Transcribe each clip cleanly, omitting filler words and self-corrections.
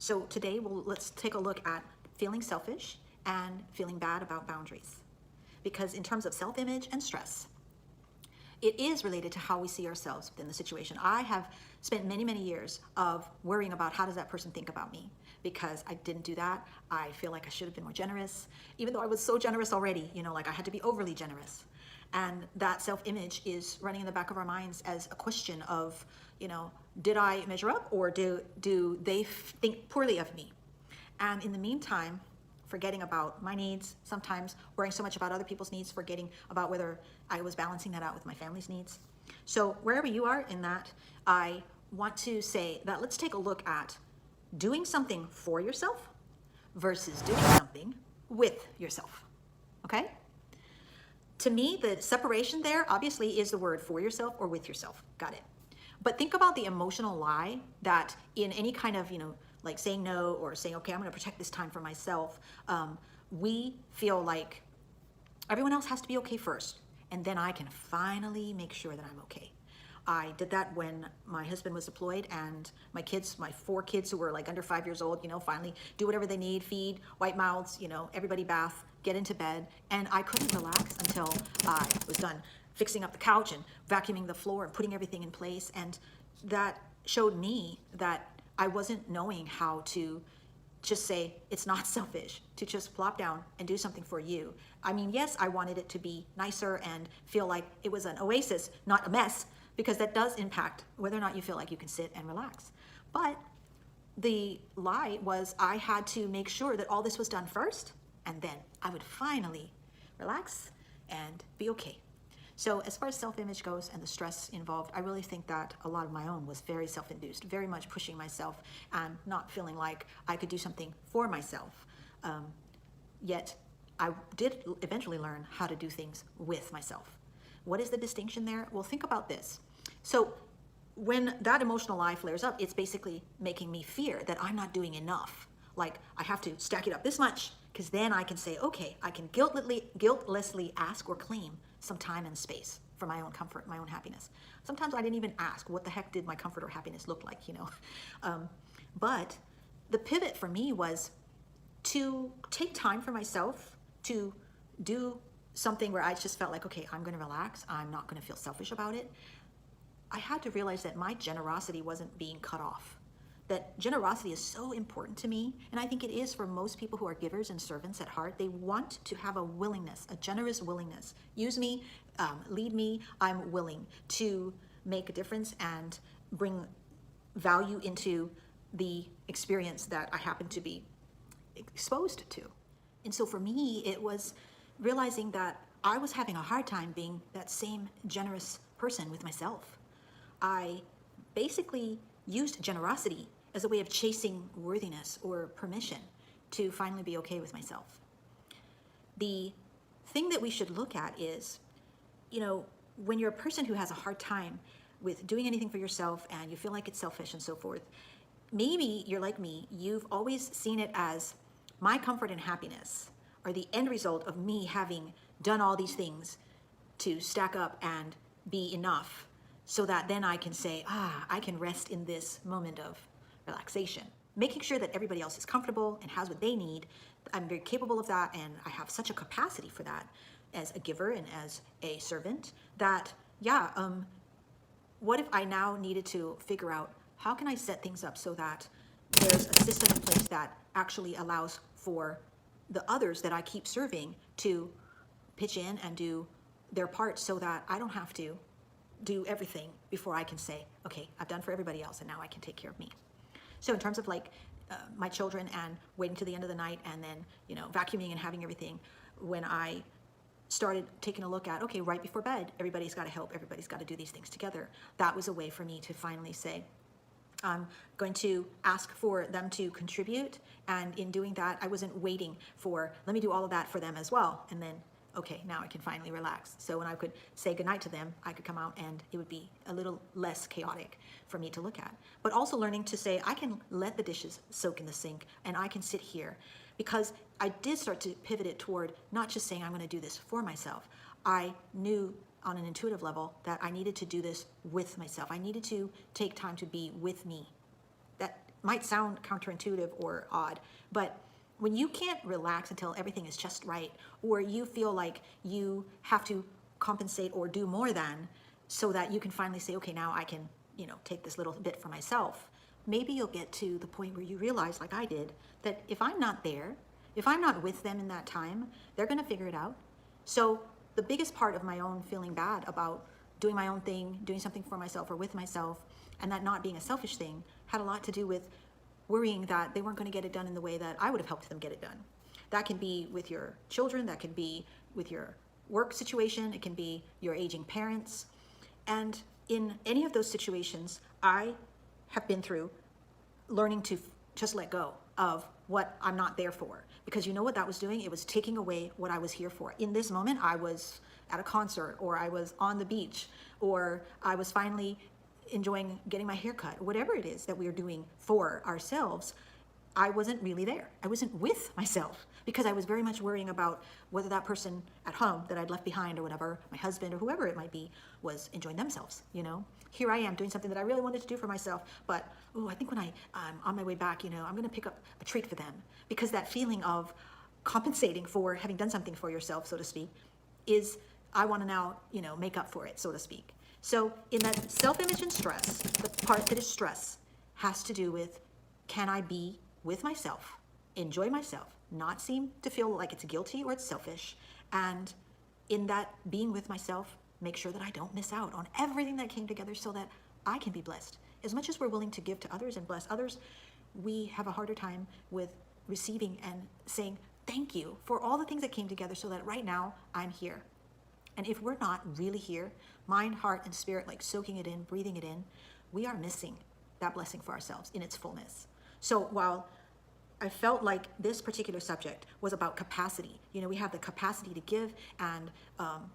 So today, let's take a look at feeling selfish and feeling bad about boundaries. Because in terms of self-image and stress, it is related to how we see ourselves within the situation. I have spent many, many years of worrying about how does that person think about me, because I didn't do that. I feel like I should have been more generous, even though I was so generous already, like I had to be overly generous. And that self-image is running in the back of our minds as a question of, did I measure up, or do they think poorly of me? And in the meantime, forgetting about my needs, sometimes worrying so much about other people's needs, forgetting about whether I was balancing that out with my family's needs. So wherever you are in that, I want to say that let's take a look at doing something for yourself versus doing something with yourself, okay? To me, the separation there obviously is the word for yourself or with yourself. Got it. But think about the emotional lie that in any kind of, like saying no or saying, okay, I'm going to protect this time for myself. We feel like everyone else has to be okay first, and then I can finally make sure that I'm okay. I did that when my husband was deployed, and my 4 kids who were like under 5 years old, finally do whatever they need, feed, wipe mouths, everybody bath, get into bed. And I couldn't relax until I was done fixing up the couch and vacuuming the floor and putting everything in place. And that showed me that I wasn't knowing how to just say it's not selfish to just plop down and do something for you. I mean, yes, I wanted it to be nicer and feel like it was an oasis, not a mess, because that does impact whether or not you feel like you can sit and relax. But the lie was I had to make sure that all this was done first, and then I would finally relax and be okay. So as far as self-image goes and the stress involved, I really think that a lot of my own was very self-induced, very much pushing myself and not feeling like I could do something for myself. Yet I did eventually learn how to do things with myself. What is the distinction there? Well, think about this. So when that emotional lie flares up, it's basically making me fear that I'm not doing enough. Like I have to stack it up this much, because then I can say, okay, I can guiltlessly ask or claim some time and space for my own comfort, my own happiness. Sometimes I didn't even ask, what the heck did my comfort or happiness look like, But the pivot for me was to take time for myself, to do something where I just felt like, okay, I'm going to relax. I'm not going to feel selfish about it. I had to realize that my generosity wasn't being cut off. That generosity is so important to me, and I think it is for most people who are givers and servants at heart. They want to have a willingness, a generous willingness. Use me, lead me. I'm willing to make a difference and bring value into the experience that I happen to be exposed to. And so for me, it was realizing that I was having a hard time being that same generous person with myself. I basically used generosity as a way of chasing worthiness or permission to finally be okay with myself. The thing that we should look at is, when you're a person who has a hard time with doing anything for yourself and you feel like it's selfish and so forth, maybe you're like me, you've always seen it as my comfort and happiness are the end result of me having done all these things to stack up and be enough, so that then I can say, I can rest in this moment of relaxation. Making sure that everybody else is comfortable and has what they need. I'm very capable of that, and I have such a capacity for that as a giver and as a servant that, what if I now needed to figure out how can I set things up so that there's a system in place that actually allows for the others that I keep serving to pitch in and do their part, so that I don't have to do everything before I can say, okay, I've done for everybody else and now I can take care of me. So in terms of my children and waiting to the end of the night and then, vacuuming and having everything, when I started taking a look at, okay, right before bed, everybody's got to help, everybody's got to do these things together. That was a way for me to finally say, I'm going to ask for them to contribute. And in doing that, I wasn't waiting for, let me do all of that for them as well. And then, okay, now I can finally relax. So when I could say goodnight to them, I could come out and it would be a little less chaotic for me to look at. But also learning to say, I can let the dishes soak in the sink and I can sit here, because I did start to pivot it toward not just saying I'm going to do this for myself. I knew on an intuitive level that I needed to do this with myself. I needed to take time to be with me. That might sound counterintuitive or odd, but when you can't relax until everything is just right, or you feel like you have to compensate or do more than, so that you can finally say, okay, now I can, take this little bit for myself, maybe you'll get to the point where you realize, like I did, that if I'm not there, if I'm not with them in that time, they're going to figure it out. So the biggest part of my own feeling bad about doing my own thing, doing something for myself or with myself, and that not being a selfish thing, had a lot to do with worrying that they weren't going to get it done in the way that I would have helped them get it done. That can be with your children, that can be with your work situation, it can be your aging parents. And in any of those situations, I have been through learning to just let go of what I'm not there for. Because you know what that was doing? It was taking away what I was here for. In this moment, I was at a concert, or I was on the beach, or I was finally enjoying getting my hair cut, or whatever it is that we are doing for ourselves. I wasn't really there. I wasn't with myself, because I was very much worrying about whether that person at home that I'd left behind, or whatever, my husband or whoever it might be, was enjoying themselves. Here I am doing something that I really wanted to do for myself, but I think when I'm on my way back, I'm going to pick up a treat for them, because that feeling of compensating for having done something for yourself, so to speak, is I want to now, make up for it, so to speak. So in that self-image and stress, the part that is stress has to do with, can I be with myself, enjoy myself, not seem to feel like it's guilty or it's selfish, and in that being with myself, make sure that I don't miss out on everything that came together so that I can be blessed. As much as we're willing to give to others and bless others, we have a harder time with receiving and saying thank you for all the things that came together so that right now I'm here. And if we're not really here, mind, heart, and spirit, like soaking it in, breathing it in, we are missing that blessing for ourselves in its fullness. So while I felt like this particular subject was about capacity, we have the capacity to give, and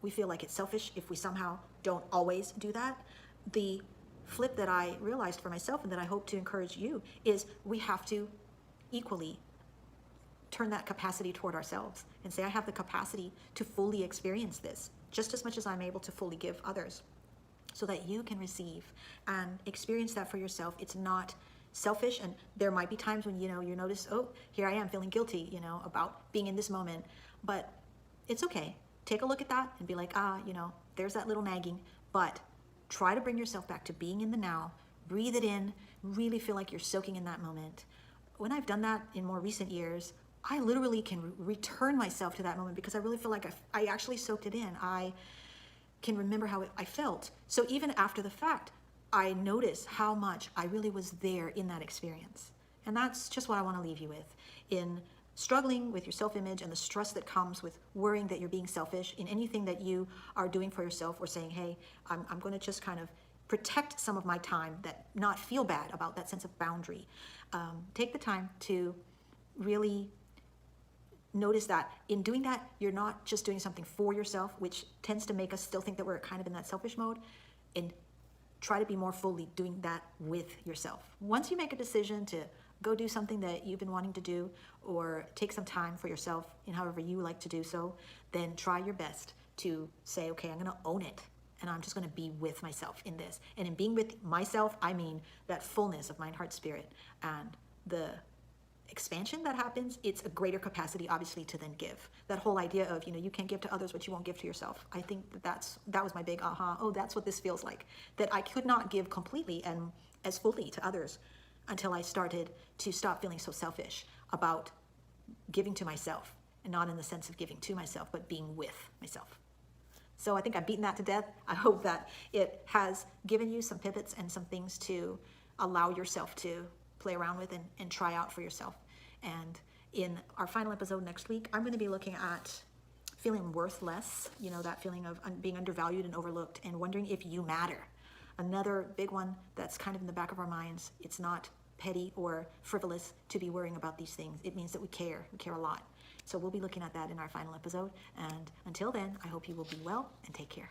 we feel like it's selfish if we somehow don't always do that. The flip that I realized for myself, and that I hope to encourage you, is we have to equally turn that capacity toward ourselves and say, I have the capacity to fully experience this, just as much as I'm able to fully give others, so that you can receive and experience that for yourself. It's not selfish, and there might be times when you notice, oh, here I am feeling guilty, about being in this moment, but it's okay. Take a look at that and be like, there's that little nagging, but try to bring yourself back to being in the now. Breathe it in, really feel like you're soaking in that moment. When I've done that in more recent years, I literally can return myself to that moment, because I really feel like I actually soaked it in. I can remember how I felt. So even after the fact, I notice how much I really was there in that experience. And that's just what I want to leave you with. In struggling with your self-image and the stress that comes with worrying that you're being selfish in anything that you are doing for yourself, or saying, hey, I'm going to just kind of protect some of my time, that not feel bad about that sense of boundary. Take the time to really notice that in doing that, you're not just doing something for yourself, which tends to make us still think that we're kind of in that selfish mode, and try to be more fully doing that with yourself. Once you make a decision to go do something that you've been wanting to do, or take some time for yourself in however you like to do so, then try your best to say, okay, I'm going to own it, and I'm just going to be with myself in this. And in being with myself, I mean that fullness of mind, heart, spirit, and the expansion that happens. It's a greater capacity, obviously, to then give. That whole idea of, you can't give to others what you won't give to yourself. I think that was my big aha. Oh, that's what this feels like. That I could not give completely and as fully to others until I started to stop feeling so selfish about giving to myself, and not in the sense of giving to myself, but being with myself. So I think I've beaten that to death. I hope that it has given you some pivots and some things to allow yourself to play around with and try out for yourself. And in our final episode next week, I'm going to be looking at feeling worthless, that feeling of being undervalued and overlooked, and wondering if you matter. Another big one that's kind of in the back of our minds. It's not petty or frivolous to be worrying about these things. It means that we care a lot. So we'll be looking at that in our final episode. And until then, I hope you will be well and take care.